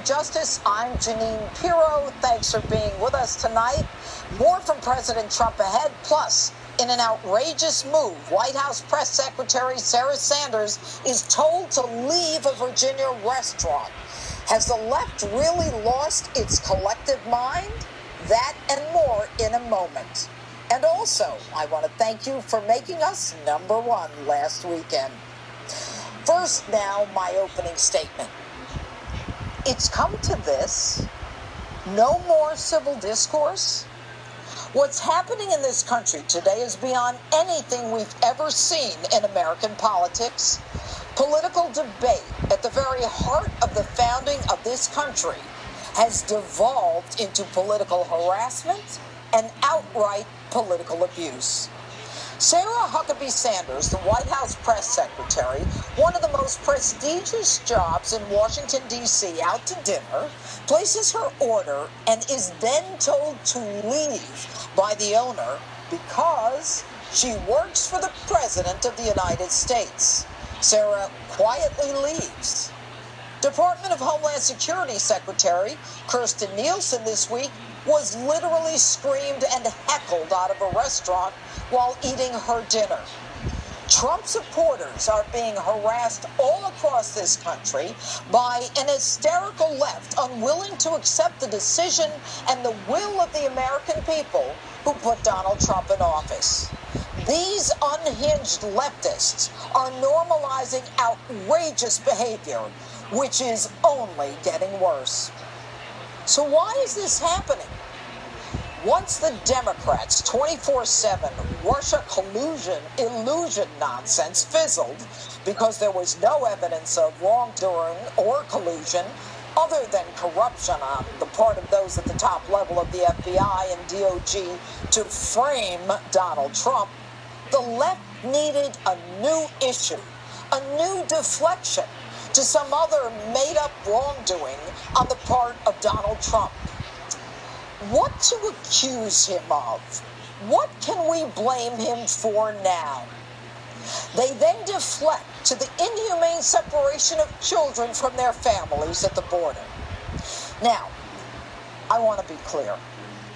Justice. I'm Jeanine Pirro. Thanks for being with us tonight. More from President Trump ahead. Plus, in an outrageous move, White House Press Secretary Sarah Sanders is told to leave a Virginia restaurant. Has the left really lost its collective mind? That and more in a moment. And also, I want to thank you for making us #1 last weekend. First, now, my opening statement. It's come to this. No more civil discourse. What's happening in this country today is beyond anything we've ever seen in American politics. Political debate at the very heart of the founding of this country has devolved into political harassment and outright political abuse. Sarah Huckabee Sanders, the White House press secretary, one of the most prestigious jobs in Washington, D.C., out to dinner, places her order and is then told to leave by the owner because she works for the President of the United States. Sarah quietly leaves. Department of Homeland Security Secretary Kirstjen Nielsen this week was literally screamed and heckled out of a restaurant while eating her dinner. Trump supporters are being harassed all across this country by an hysterical left unwilling to accept the decision and the will of the American people who put Donald Trump in office. These unhinged leftists are normalizing outrageous behavior, which is only getting worse. So why is this happening? Once the Democrats' 24/7 Russia illusion nonsense fizzled because there was no evidence of wrongdoing or collusion other than corruption on the part of those at the top level of the FBI and DOJ to frame Donald Trump, the left needed a new issue, a new deflection to some other made-up wrongdoing on the part of Donald Trump. What to accuse him of? What can we blame him for now? They then deflect to the inhumane separation of children from their families at the border. Now, I want to be clear.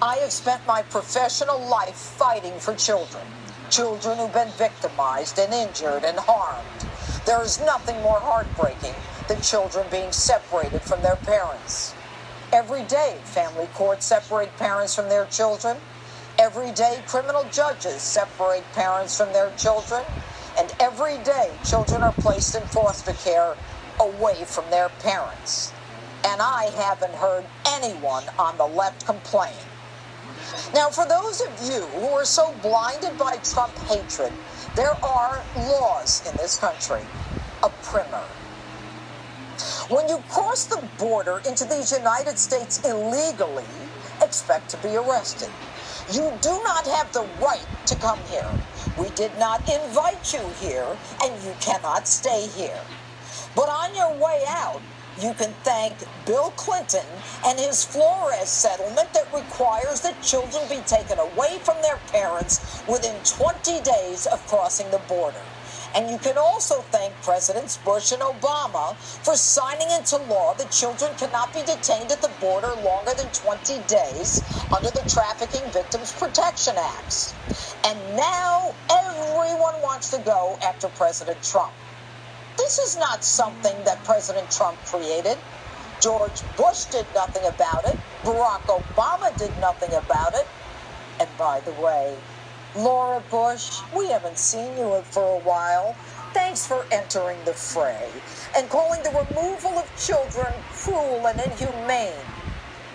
I have spent my professional life fighting for children who've been victimized and injured and harmed. There is nothing more heartbreaking than children being separated from their parents. Every day, family courts separate parents from their children. Every day, criminal judges separate parents from their children. And every day, children are placed in foster care away from their parents. And I haven't heard anyone on the left complain. Now, for those of you who are so blinded by Trump hatred, there are laws in this country. A primer. When you cross the border into these United States illegally, expect to be arrested. You do not have the right to come here. We did not invite you here, and you cannot stay here. But on your way out, you can thank Bill Clinton and his Flores settlement that requires that children be taken away from their parents within 20 days of crossing the border. And you can also thank Presidents Bush and Obama for signing into law that children cannot be detained at the border longer than 20 days under the Trafficking Victims Protection Acts. And now everyone wants to go after President Trump. This is not something that President Trump created. George Bush did nothing about it. Barack Obama did nothing about it. And by the way, Laura Bush, we haven't seen you for a while. Thanks for entering the fray and calling the removal of children cruel and inhumane.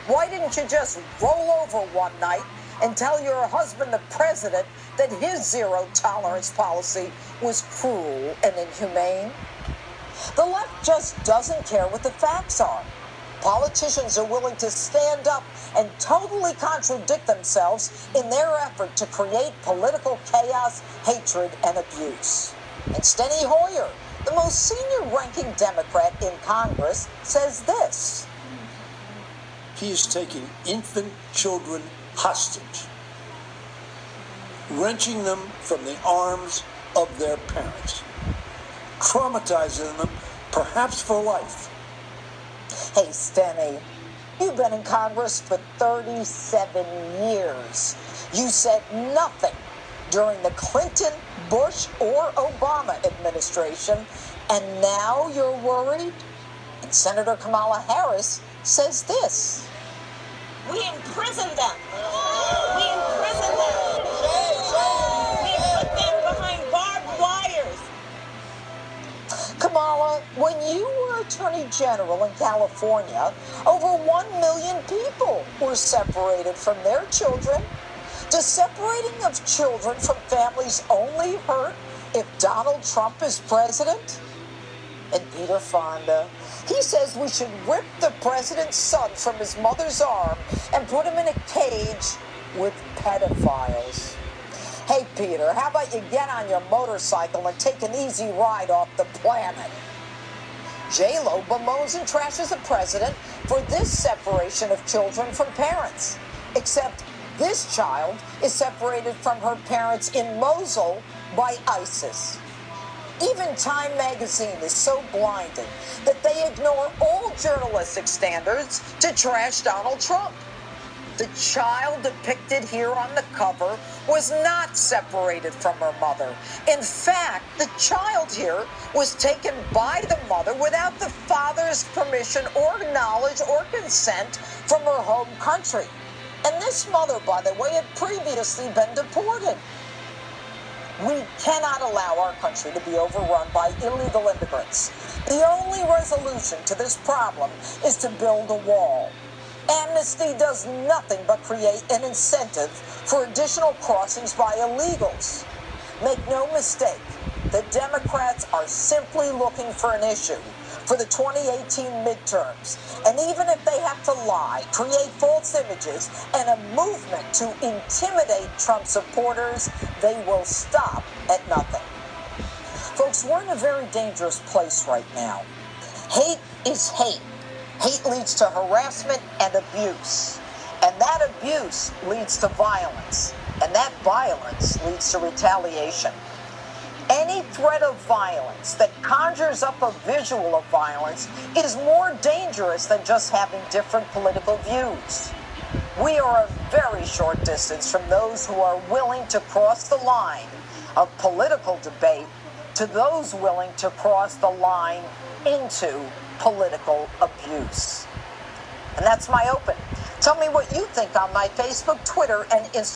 Why didn't you just roll over one night and tell your husband, the president, that his zero-tolerance policy was cruel and inhumane? The left just doesn't care what the facts are. Politicians are willing to stand up and totally contradict themselves in their effort to create political chaos, hatred, and abuse. And Steny Hoyer, the most senior-ranking Democrat in Congress, says this. He is taking infant children hostage, wrenching them from the arms of their parents, traumatizing them, perhaps for life. Hey, Steny, you've been in Congress for 37 years. You said nothing during the Clinton, Bush, or Obama administration, and now you're worried? And Senator Kamala Harris says this. We imprison them. We imprison them. We put them behind barbed wires. Kamala, when you were Attorney General in California, over 1 million people were separated from their children. Does separating of children from families only hurt if Donald Trump is president? And Peter Fonda, he says we should rip the president's son from his mother's arm and put him in a cage with pedophiles. Hey, Peter, how about you get on your motorcycle and take an easy ride off the planet? J-Lo bemoans and trashes the president for this separation of children from parents. Except this child is separated from her parents in Mosul by ISIS. Even Time magazine is so blinded that they ignore all journalistic standards to trash Donald Trump. The child depicted here on the cover was not separated from her mother. In fact, the child here was taken by the mother without the father's permission or knowledge or consent from her home country. And this mother, by the way, had previously been deported. We cannot allow our country to be overrun by illegal immigrants. The only resolution to this problem is to build a wall. Amnesty does nothing but create an incentive for additional crossings by illegals. Make no mistake, the Democrats are simply looking for an issue for the 2018 midterms. And even if they have to lie, create false images, and a movement to intimidate Trump supporters, they will stop at nothing. Folks, we're in a very dangerous place right now. Hate is hate. Hate leads to harassment and abuse. And that abuse leads to violence. And that violence leads to retaliation. Any threat of violence that conjures up a visual of violence is more dangerous than just having different political views. We are a very short distance from those who are willing to cross the line of political debate to those willing to cross the line into political abuse. And that's my open. Tell me what you think on my Facebook, Twitter, and Instagram.